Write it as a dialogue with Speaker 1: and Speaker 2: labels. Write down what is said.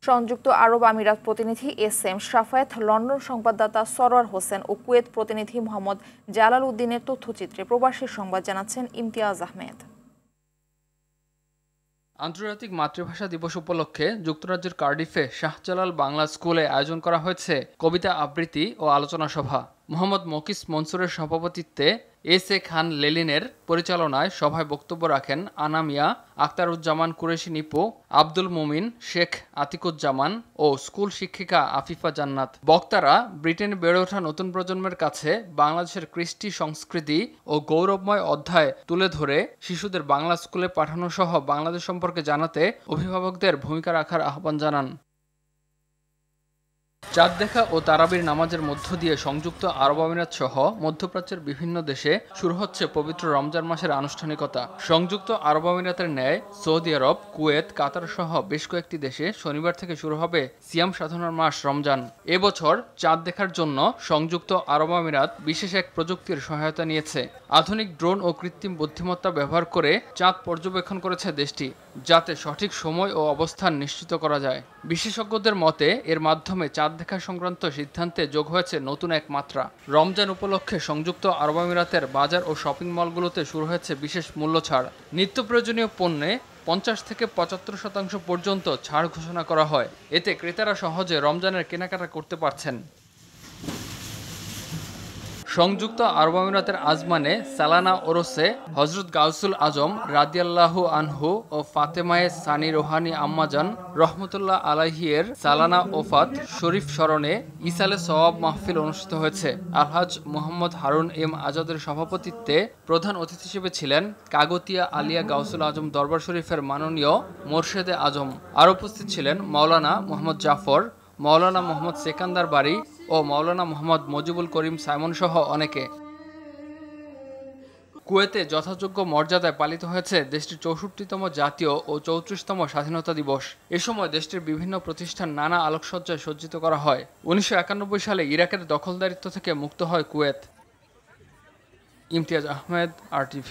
Speaker 1: সংযুক্ত আরব আমিরাত প্রতিনিধি এস.এম. শাফায়েত, লন্ডন সংবাদদাতা সরোয়ার হোসেন ও কুয়েত প্রতিনিধি মোহাম্মদ জালাল উদ্দিনের তথ্যচিত্রে প্রবাসী সংবাদ জানাচ্ছেন ইমতিয়াজ আহমেদ।
Speaker 2: আন্তর্জাতিক মাতৃভাষা দিবস উপলক্ষে যুক্তরাজ্যের কার্ডিফে শাহজালাল বাংলা স্কুলে আয়োজন করা হয়েছে কবিতা আবৃত্তি ও আলোচনা সভা। মোহাম্মদ মকিস মনসুরের সভাপতিত্বে এস.এ. খান লেলিনের পরিচালনায় সভায় বক্তব্য রাখেন আনা মিয়া, আখতারুজ্জামান কুরেশি নিপু, আব্দুল মুমিন, শেখ আতিকুজ্জামান ও স্কুল শিক্ষিকা আফিফা জান্নাত। বক্তারা ব্রিটেনে বেড়ে ওঠা নতুন প্রজন্মের কাছে বাংলাদেশের কৃষ্টি সংস্কৃতি ও গৌরবময় অধ্যায় তুলে ধরে শিশুদের বাংলা স্কুলে পাঠানো সহ বাংলাদেশ সম্পর্কে জানাতে অভিভাবকদের ভূমিকা রাখার আহ্বান জানান। চাঁদ দেখা ও তারাবির নামাজের মধ্য দিয়ে সংযুক্ত আরব আমিরাত সহ মধ্যপ্রাচ্যের বিভিন্ন দেশে শুরু হচ্ছে পবিত্র রমজান মাসের আনুষ্ঠানিকতা। সংযুক্ত আরব আমিরাতের ন্যায় সৌদি আরব, কুয়েত, কাতার সহ বেশ কয়েকটি দেশে শনিবার থেকে শুরু হবে সিয়াম সাধনার মাস রমজান। এবছর চাঁদ দেখার জন্য সংযুক্ত আরব আমিরাত বিশেষ এক প্রযুক্তির সহায়তা নিয়েছে। আধুনিক ড্রোন ও কৃত্রিম বুদ্ধিমত্তা ব্যবহার করে চাঁদ পর্যবেক্ষণ করেছে দেশটি, যাতে সঠিক সময় ও অবস্থান নিশ্চিত করা যায়। বিশেষজ্ঞদের মতে এর মাধ্যমে চাঁদ দেখা সংক্রান্ত সিদ্ধান্তে যোগ হয়েছে নতুন এক মাত্রা। রমজান উপলক্ষে সংযুক্ত আরব আমিরাতের বাজার ও শপিং মলগুলোতে শুরু হয়েছে বিশেষ মূল্য ছাড়। নিত্য প্রয়োজনীয় পণ্যে ৫০ থেকে ৭৫% পর্যন্ত ছাড় ঘোষণা করা হয়। এতে ক্রেতারা সহজে রমজানের কেনাকাটা করতে পারছেন। সংযুক্ত আরব আমিরাতের আজমানে সালানা ওরসে হজরত গাউসুল আজম রাদিয়াল্লাহু আনহু ও ফাতেমায়ে সানি রোহানি আম্মাজান রহমতুল্লাহ আলাইহির সালানা ওফাত শরীফ স্মরণে ইসালে সওয়াব মাহফিল অনুষ্ঠিত হয়েছে। আলহাজ মোহাম্মদ হারুন এম আজাদের সভাপতিত্বে প্রধান অতিথি হিসেবে ছিলেন কাগতিয়া আলিয়া গাউসুল আজম দরবার শরীফের মাননীয় মোরশেদে আজম। আর উপস্থিত ছিলেন মাওলানা মোহাম্মদ জাফর, মাওলানা মোহাম্মদ সেকান্দার বাড়ি ও মাওলানা মোহাম্মদ মজিবুল করিম সাইমন সহ অনেকে। কুয়েতে যথাযোগ্য মর্যাদায় পালিত হয়েছে দেশটির ৬৪তম জাতীয় ও ৩৪তম স্বাধীনতা দিবস। এ সময় দেশটির বিভিন্ন প্রতিষ্ঠান নানা আলোকসজ্জায় সজ্জিত করা হয়। ১৯৯১ সালে ইরাকের দখলদারিত্ব থেকে মুক্ত হয় কুয়েত। ইমতিয়াজ আহমেদ, RTV।